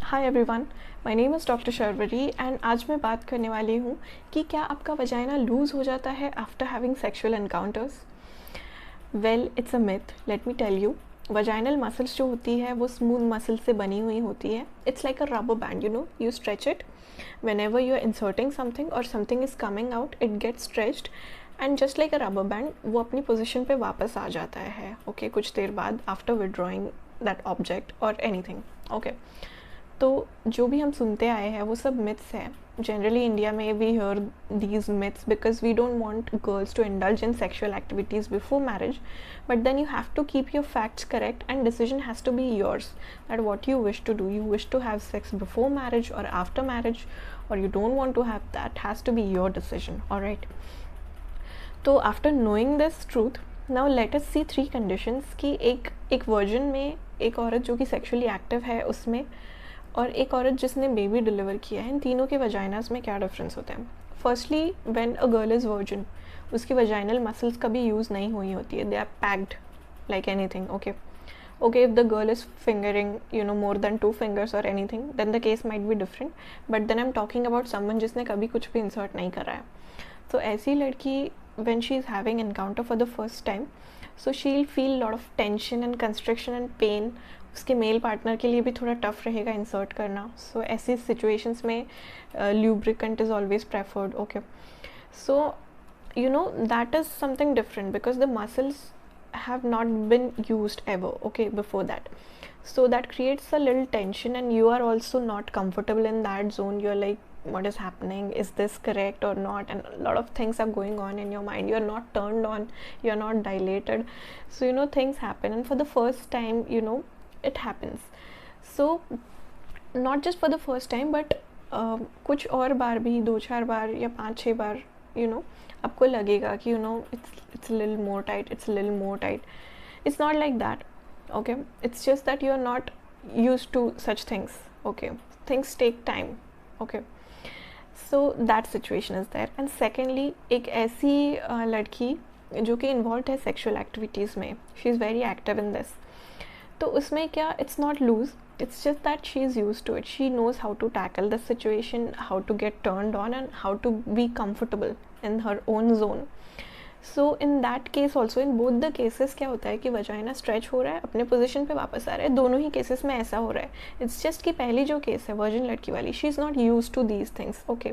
Hi everyone, my name is doctor Sharvari and आज मैं बात करने वाली हूँ कि क्या आपका वजाइना लूज़ हो जाता है after having sexual encounters. Well, it's a myth, let me tell you. Vaginal muscles जो होती है वो स्मूथ मसल से बनी हुई होती है. It's like a rubber band, you stretch it whenever you are inserting something or something is coming out, it gets stretched and just like a rubber band वो अपनी पोजीशन पे वापस आ जाता है. ओके, कुछ देर बाद आफ्टर विड्रॉइंग दैट ऑब्जेक्ट और anything. Okay, तो जो भी हम सुनते आए हैं वो सब मिथ्स है. जनरली इंडिया में we hear these myths because we don't want girls to indulge in sexual activities before marriage, but then you have to keep your facts correct and decision has to be yours that what you wish to do. You wish to have sex before marriage और after marriage, और you don't want to have that, has to be your decision. Alright, तो after knowing this truth, now let us see 3 conditions कि एक version में एक औरत जो कि सेक्सुअली एक्टिव है उसमें और एक औरत जिसने बेबी डिलीवर किया है, इन तीनों के वजाइनास में क्या डिफरेंस होता है. Firstly, when a girl is virgin, उसकी वजाइनल मसल्स कभी यूज़ नहीं हुई होती है. They are packed like anything. Okay, if the girl is fingering more than 2 fingers or anything, then the case might be different, but then I'm talking about someone जिसने कभी कुछ भी insert नहीं करा है. तो ऐसी लड़की, when she is having encounter for the first time, so she'll feel lot of tension and constriction and pain. उसके मेल पार्टनर के लिए भी थोड़ा टफ रहेगा इंसर्ट करना. सो ऐसी सिचुएशंस में lubricant is always preferred. Okay, so that is something different because the muscles have not been used ever, okay, before that. So that creates a little tension and you are also not comfortable in that zone. You're like, what is happening, is this correct or not, and a lot of things are going on in your mind. You're not turned on, you're not dilated, so things happen, and for the first time it happens. So not just for the first time, but कुछ और बार भी 2-4 बार या 5-6 बार आपको लगेगा कि it's a little more tight, it's a little more tight. It's not like that, okay, it's just that you're not used to such things. Okay, things take time. Okay, so that situation is there. And secondly, एक ऐसी लड़की जो कि involve है sexual activities में, she is very active in this, तो उसमें क्या, it's not loose, it's just that she is used to it. She knows how to tackle the situation, how to get turned on, and how to be comfortable in her own zone. So in that case also, in both the cases क्या होता है कि vagina stretch हो रहा है, अपने position पे वापस आ रहा है. दोनों ही केसेस में ऐसा हो रहा है. इट्स जस्ट कि पहली जो केस है वर्जिन लड़की वाली, she is not used to these things. Okay,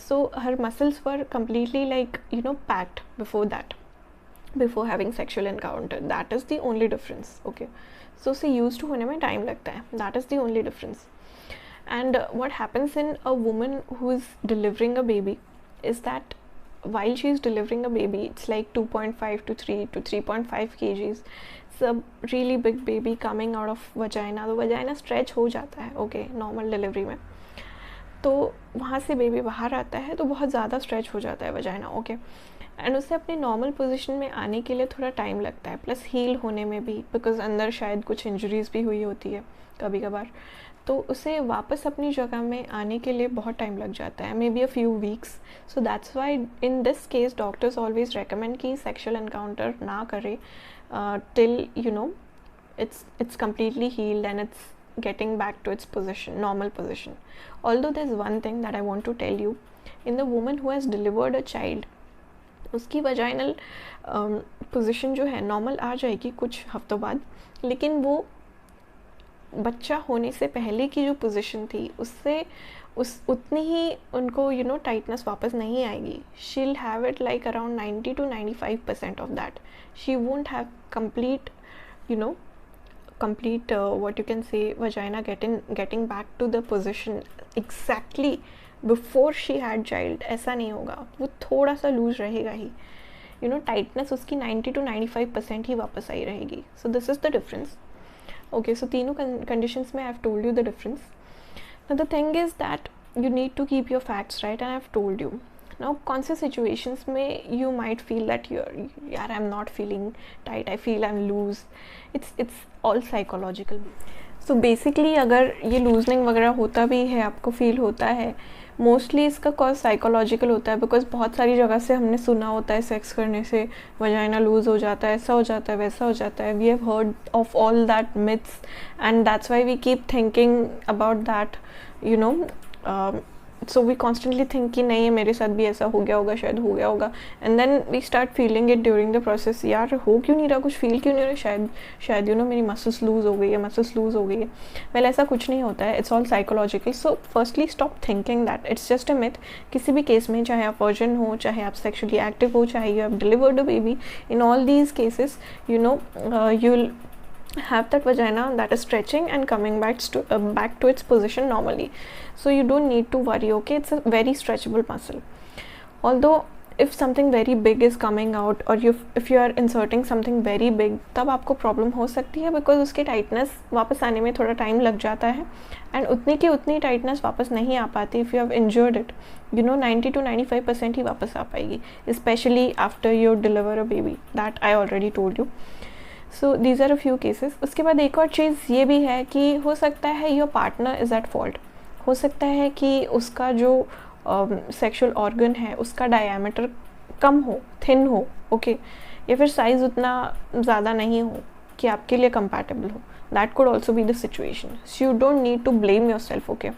so her muscles were completely like packed before that, before having sexual encounter. That is the only difference. Okay, so उसे used to होने में time लगता है. That is the only difference. And what happens in a woman who is delivering a baby is that while she is delivering a baby, it's like 2.5 to 3 to 3.5 kgs. It's a really big baby coming out of vagina. तो vagina stretch हो जाता है, okay, normal delivery में. तो वहाँ से baby बाहर आता है तो बहुत ज़्यादा स्ट्रेच हो जाता है वजाइना. ओके, एंड उसे अपनी नॉर्मल पोजीशन में आने के लिए थोड़ा टाइम लगता है, प्लस हील होने में भी, बिकॉज अंदर शायद कुछ इंजरीज भी हुई होती है कभी कभार. तो उसे वापस अपनी जगह में आने के लिए बहुत टाइम लग जाता है, may be a few weeks. So that's why in this case doctors always recommend कि सेक्शुअल एनकाउंटर ना करें till it's completely healed and it's getting back to its position, normal position. Although there's one thing that I want to tell you, in the woman who has delivered a child, उसकी vaginal position जो है normal आ जाएगी कुछ हफ्तों बाद, लेकिन वो बच्चा होने से पहले की जो पोजीशन थी उससे उतनी ही उनको टाइटनेस वापस नहीं आएगी. शील have it like around 90 to 95% of that. She won't have complete what you can say vagina getting back to the position exactly before she had child. ऐसा नहीं होगा, वो थोड़ा सा लूज रहेगा ही. टाइटनेस उसकी 90 to 95% ही वापस आई रहेगी. So this is the difference. Okay, so तीनों कंडीशंस में I have told you the difference. Now the thing is that you need to keep your facts right, and I have told you. Now कौन से situations में you might feel that यार I am not feeling tight, I feel I am loose. It's all psychological. So basically अगर ये loosening वगैरह होता भी है, आपको फील होता है, मोस्टली इसका कॉज साइकोलॉजिकल होता है, बिकॉज बहुत सारी जगह से हमने सुना होता है सेक्स करने से वजाइना लूज हो जाता है, ऐसा हो जाता है, वैसा हो जाता है. We have heard of all that myths and that's why we keep thinking about that, you know. So we constantly think कि नहीं मेरे साथ भी ऐसा हो गया होगा, शायद हो गया होगा, and then we start feeling it during the process. यार हो क्यों नहीं रहा, कुछ फील क्यों नहीं रहा, शायद मेरी मसल्स लूज़ हो गई है, मसल्स लूज़ हो गई है. वेल ऐसा कुछ नहीं होता है, it's all psychological. So firstly stop thinking that it's just a myth. किसी भी केस में, चाहे आप वर्जिन हो, चाहे आप सेक्शुअली एक्टिव हो, चाहे you have delivered a baby, in all these cases you'll have that vagina that is stretching and coming back to its position normally. So you don't need to worry, okay? It's a very stretchable muscle. Although if something very big is coming out, or if you are inserting something very big, तब आपको problem हो सकती है, because उसकी tightness वापस आने में थोड़ा टाइम लग जाता है, एंड उतनी की उतनी टाइटनेस वापस नहीं आ पाती. If you have injured it, 90 to 95% ही वापस आ पाएगी, specially after you deliver a baby. That I already told you. So these are a few cases. उसके बाद एक और चीज़ ये भी है कि हो सकता है your partner is at fault. हो सकता है कि उसका जो सेक्सुअल ऑर्गन है उसका डायमीटर कम हो, थिन हो, ओके, या फिर साइज़ उतना ज़्यादा नहीं हो कि आपके लिए कंपैटिबल हो. That could also be the situation. So you don't need to blame yourself, okay.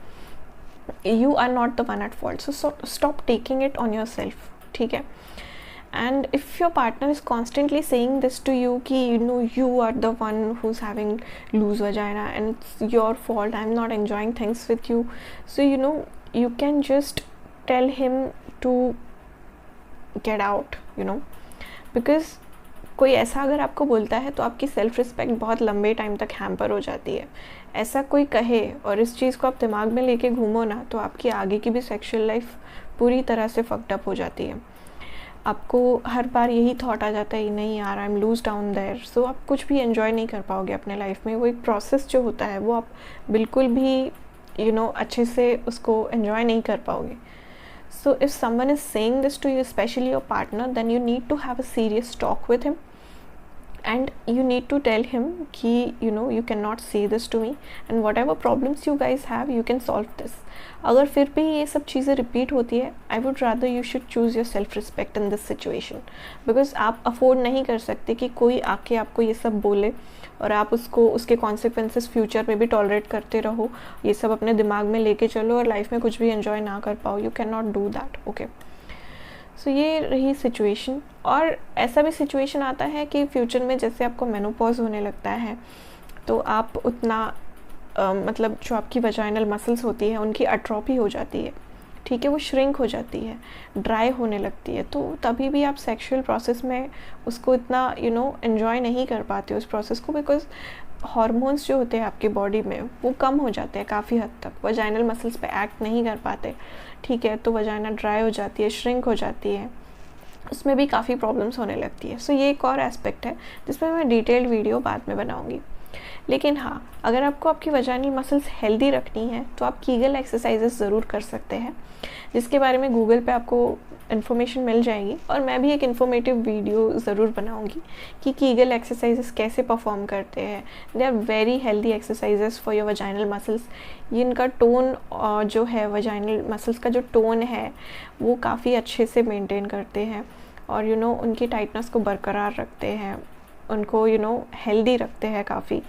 You are not the one at fault, so stop taking it on yourself, ठीक है. And if your partner is constantly saying this to you कि you are the one who's having loose vagina and it's your fault, I'm not enjoying things with you, so you can just tell him to get out, because कोई ऐसा अगर आपको बोलता है तो आपकी self respect बहुत लंबे टाइम तक हैम्पर हो जाती है. ऐसा कोई कहे और इस चीज़ को आप दिमाग में लेके घूमो ना, तो आपकी आगे की भी सेक्शुअल लाइफ पूरी तरह से फक्ड अप हो जाती है. आपको हर बार यही थॉट आ जाता है नहीं यार I am loose down there. So आप कुछ भी एंजॉय नहीं कर पाओगे अपने लाइफ में. वो एक प्रोसेस जो होता है वो आप बिल्कुल भी अच्छे से उसको एंजॉय नहीं कर पाओगे. So if someone is saying this to you, specially your partner, then you need to have a serious talk with him and you need to tell him कि you cannot say this to me and whatever problems you guys have you can solve this. अगर फिर भी ये सब चीज़ें repeat होती है, I would rather you should choose your self respect in this situation, because आप अफोर्ड नहीं कर सकते कि कोई आके आपको ये सब बोले और आप उसके कॉन्सिक्वेंसेस फ्यूचर में भी टॉलरेट करते रहो, ये सब अपने दिमाग में लेके चलो और लाइफ में कुछ भी एंजॉय ना कर पाओ. You can not do that, okay. So ये रही सिचुएशन. और ऐसा भी सिचुएशन आता है कि फ्यूचर में जैसे आपको मेनोपॉज होने लगता है तो आप उतना मतलब जो आपकी वजाइनल मसल्स होती है उनकी अट्रोफी हो जाती है, ठीक है, वो श्रिंक हो जाती है, ड्राई होने लगती है. तो तभी भी आप सेक्सुअल प्रोसेस में उसको इतना एंजॉय नहीं कर पाते उस प्रोसेस को, बिकॉज हार्मोन्स जो होते हैं आपकी बॉडी में वो कम हो जाते हैं काफ़ी हद तक, वजाइनल मसल्स पे एक्ट नहीं कर पाते, ठीक है. तो वजाइना ड्राई हो जाती है, श्रिंक हो जाती है, उसमें भी काफ़ी प्रॉब्लम्स होने लगती है. सो ये एक और एस्पेक्ट है जिसमें मैं डिटेल्ड वीडियो बाद में बनाऊंगी. लेकिन हाँ, अगर आपको आपकी वजाइनल मसल्स हेल्दी रखनी है तो आप कीगल एक्सरसाइजेस ज़रूर कर सकते हैं, जिसके बारे में गूगल पे आपको इन्फॉर्मेशन मिल जाएगी. और मैं भी एक इन्फॉर्मेटिव वीडियो ज़रूर बनाऊंगी कि कीगल एक्सरसाइजेस कैसे परफॉर्म करते हैं. They are very healthy exercises for your vaginal muscles. ये इनका टोन जो है, वजाइनल मसल्स का जो टोन है वो काफ़ी अच्छे से मेंटेन करते हैं और उनकी टाइटनेस को बरकरार रखते हैं, उनको हेल्दी रखते हैं काफ़ी.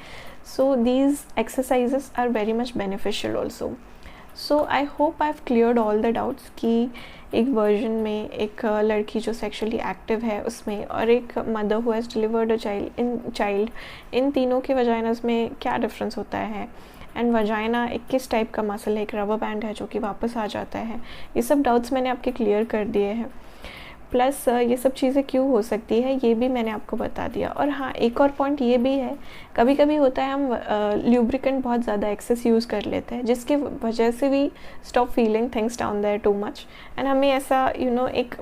So these exercises are very much beneficial also. So I hope I have cleared all the doubts कि एक वर्जन में एक लड़की जो सेक्सुअली एक्टिव है उसमें और एक mother who has delivered a child, इन तीनों के वजाइनास में क्या डिफरेंस होता है, एंड वजाइना एक किस टाइप का मसल है, एक रबर बैंड है जो कि वापस आ जाता है. ये सब डाउट्स मैंने आपके क्लियर कर दिए हैं. प्लस ये सब चीज़ें क्यों हो सकती है ये भी मैंने आपको बता दिया. और हाँ, एक और पॉइंट ये भी है, कभी कभी होता है हम ल्यूब्रिकेंट बहुत ज़्यादा एक्सेस यूज़ कर लेते हैं जिसकी वजह से भी stop feeling things down there too much, and हमें ऐसा एक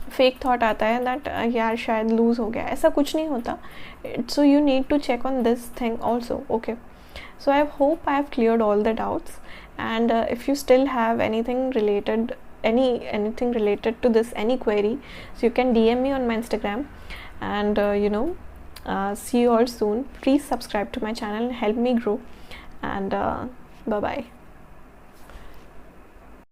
फेक थॉट आता है दैट यार शायद लूज़ हो गया. ऐसा कुछ नहीं होता. So you need to check on this thing also, okay. So I hope I have cleared all the doubts, and if you still have anything related to this, any query, so you can DM me on my Instagram, and see you all soon. Please subscribe to my channel and help me grow, and bye bye.